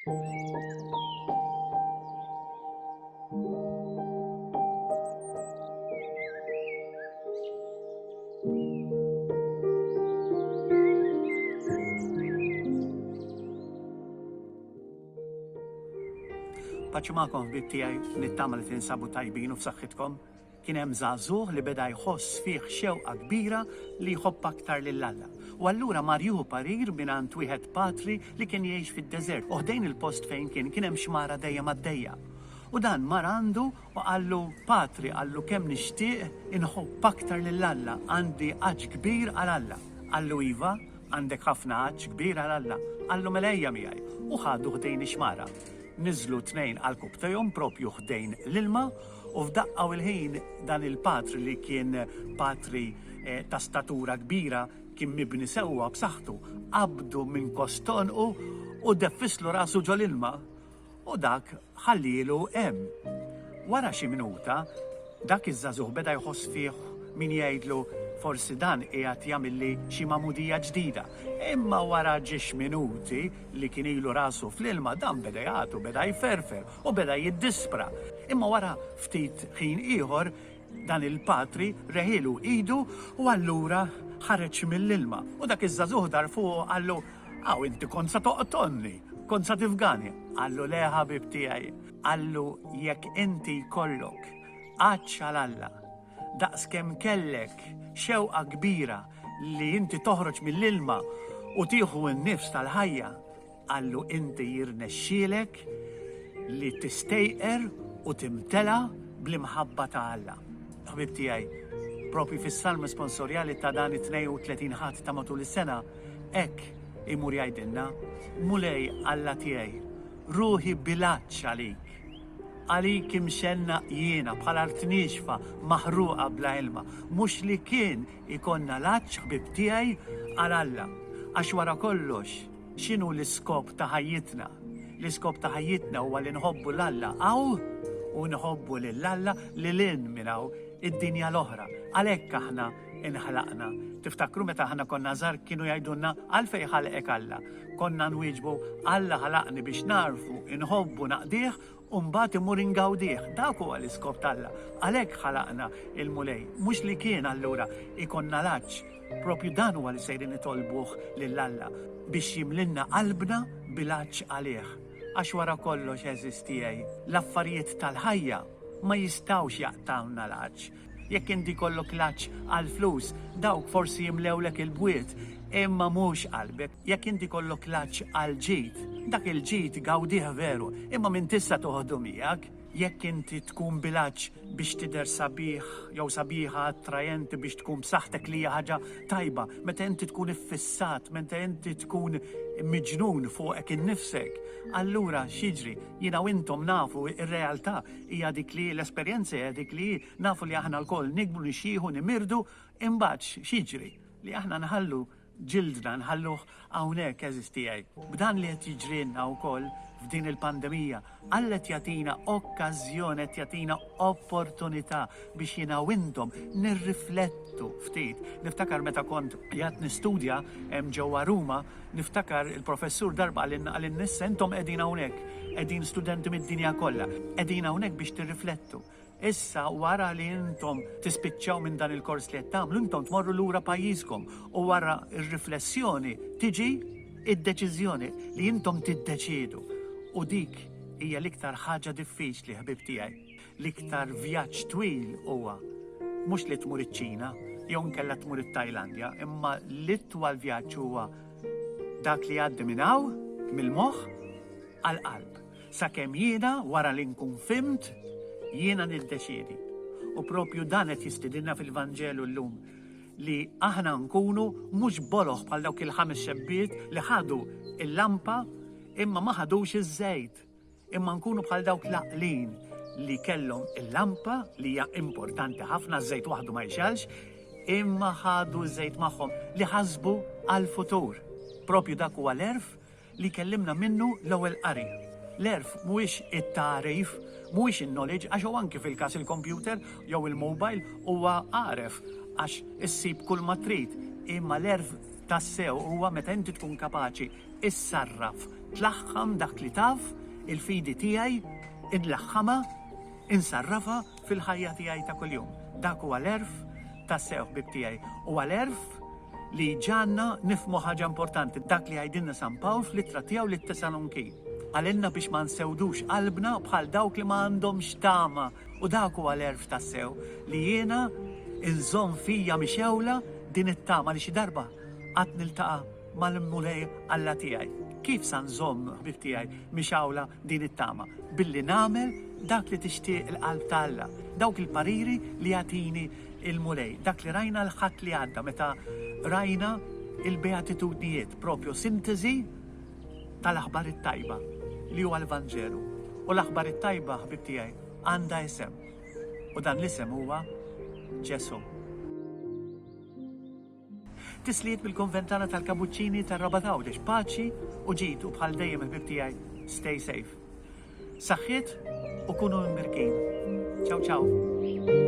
Paċimakom ħbib tiegħi nittama li tinsabu tajbin u f'saħħitkom. Kien hemm żagħżugħ li beda jħoss fih xewqa kbira li jħobb aktar lill-Alla. U allura marjuhu parir mingħand wieħed patri li kien jgħix fid-deżert u ħdejn il-post fejn kien hemm xmara dejjem għaddejja. U dan mar għandu u għallu patri għallu kemm nixtieq inħobb aktar lill-Alla, għandi ħaġġ kbir għal-Alla. Għallu iva, għandek ħafna ħaġġ kbir għal-Alla. Għallu melejja miegħi u ħadu ħdejn ix-xmara. Niżlu tnejn għal-kub tajhom propju ħdejn l-ilma u f'daqqa il-ħin dan il-patri li kien patri ta' statura kbira kien mibni sewwa b'saħħtu qabdu minn kostonqu u deffislu rasu ġol ilma u dak ħallilu hemm. Wara xi minuta dak iż-żagħżugħ beda jħoss fih min jgħidlu forsi dan qiegħed jagħmilli xi magħmudija ġdida. Imma wara ġiex minuti li kien ilu rasu fl-ilma dan beda jagħtu, beda jferfer u beda jiddispra. Imma wara ftit ħin ieħor dan il-patri reħilu idu u allura ħareġ mill-ilma. U dak iż-żagħżugħ dar fuq għallu "Aw inti kont sa toqtolni, kont sa tifgani." Għallu le ħabib tiegħi, għallu jekk inti jkollok għaġġ għall-Alla, daqskemm kellek xewqa kbira li inti toħroġ mill-ilma u tieħu n-nifs tal-ħajja, għallu inti jirnexxielek li tistejqer u timtela bl-imħabba ta' Alla. Ħbib tiegħi, propri fis-salm sponsorjali ta' dan 32 ħadd ta' matul is-sena, hekk imur jgħidilna, mulej Alla tiegħi, ruħi bilaċċ għalik imxenna jiena bħal art nixfa maħruqa bla ilma, mhux li kien ikonna l-għaġġ ħbib tiegħi għal Alla. Għax wara kollox, x'inhu l-iskop ta' ħajjitna? L-iskop ta' ħajjitna huwa li nħobbu l-Alla hawn u nħobbu lill-Alla lilin minn hawn id-dinja l-oħra. Għalhekk aħna inħlaqna. Tiftakru meta aħna konna żgħar kienu jgħidulna għalfejn ħalqek Alla. Konna nwieġbu Alla ħalaqni biex narfu inħobbu naqdih u mbagħad imur ingawdih. Dak huwa l-iskop tal-Alla. Għalhekk ħalaqna il-mulej. Mhux li kien allura ikonna l-għaġġ. Propju dan huwa li sejrin nitolbuh lill-Alla biex jimlinna qalbna bil-għaġġ għalih. Għax wara kollox eżistijaj, l-affarijiet tal-ħajja ma jistawx jaqtawna l-għaġġ. Jekk inti kollok l-għaġġ għal-flus, dawk forsi jimlewlek il-bwiet, imma mhux qalbek. Jekk inti kollok l-għaġġ għal-ġid, dak il-ġid gawdih veru, imma min tista' toħdu miegħek. Jekk inti tkun bilaġġ biex tidher sabiħ jew sabiħa attrajenti biex tkun b'saħħtek li hija ħaġa tajba, meta inti tkun iffissat, meta inti tkun miġnun fuqek innifsek, allura xiġri, jiena u intom nafu ir-realtà hija dik li l-esperjenza hija dik li nafu li aħna lkoll nikbru nixjieħu nimirdu imbagħad xiġri li aħna nħallu ġildna nħalluh hawnhekk eżistijaj. B'dan li qed jiġrilna wkoll f'din il-pandemija, Alla qed jagħtina okkażjoni, qed jagħtina opportunità biex jiena u intom nirriflettu ftit. Niftakar meta kont qiegħed nistudja hemm ġewwa Ruma, niftakar il-professur darba għalin nissa intom qegħdin hawnhekk, qegħdin studenti mid-dinja kollha, qegħdin hawnhekk biex tirriflettu. Issa wara li intom tispiċċaw minn dan il-kors li qed tagħmlu, intom tmorru lura pajjiżkom u wara r-riflessjoni tiġi id-deċiżjoni li intom tiddeċiedu. U dik hija l-iktar ħaġa diffiċli ħbib tiegħi. L-iktar vjaġġ twil huwa mhux li tmur iċ-Ċina jew nkella tmur it-Tajlandja, imma l-itwal vjaġġ huwa dak li għaddi minn hawn mill-moħħ għall-qalb. Sakemm jiena wara li nkun fimt jiena niddeċiedi. U propju dan qed jistidilna fil-Vanġelu llum li aħna nkunu mhux boloħ bħal dawk il-5 xebbiet li ħadu il-lampa imma ma ħadux iż-żejt. Imma nkunu bħal dawk laqlin li kellhom il-lampa li hija importanti ħafna, żejt waħdu ma jxalx, imma ħadu ż-żejt magħhom li ħasbu għall-futur. Propju dak huwa l-erf li kellimna minnu l-ewwel qari. L-erf mhuwiex it-tarif, mhuwiex in-knowledge, għax huwa anke fil-każ il-computer jew il-mobile huwa għaref għax issib kull ma trid, imma l-erf tassew huwa meta inti tkun kapaċi issarraf tlaħħam dak li taf, il-fidi tiegħi, inlaħħama, insarrafa fil-ħajja tiegħi ta' kuljum. Dak huwa l-erf tas-sew ħbib tiegħi. U għal-erf li ġanna nifmu ħaġa importanti, dak li għajdinna San Pawl fl-ittra tiegħu lit-Tesaloniki. Għalenna biex ma nsewdux qalbna bħal dawk li ma għandhomx tama. U dak huwa l-erf tas-sew li jiena inżomm fija mixewla din it-tama li xi darba qatt niltaqa' mal-mulej Alla tiegħi. Kif sa nżomm ħbib tiegħi mixawla din it-tama? Billi nagħmel dak li tixtieq il-qalb ta' Alla, dawk il-pariri li jagħtini il-mulej, dak li rajna l-ħadd li għadda meta rajna il-beatitudnijiet, propju sintesi tal-aħbar it-tajba li huwa l-Vanġelu. U l-aħbar it-tajba ħbib tiegħi għandha isem. U dan l-isem huwa Ġesu. Tisliet bil-konventana tal-Kabuċċini tar-Rabatawdex paċi u ġitu bħal dejjem il-ħbib tiegħi stay safe. Saħħiet u kunu mmirkin. Ciao ciao.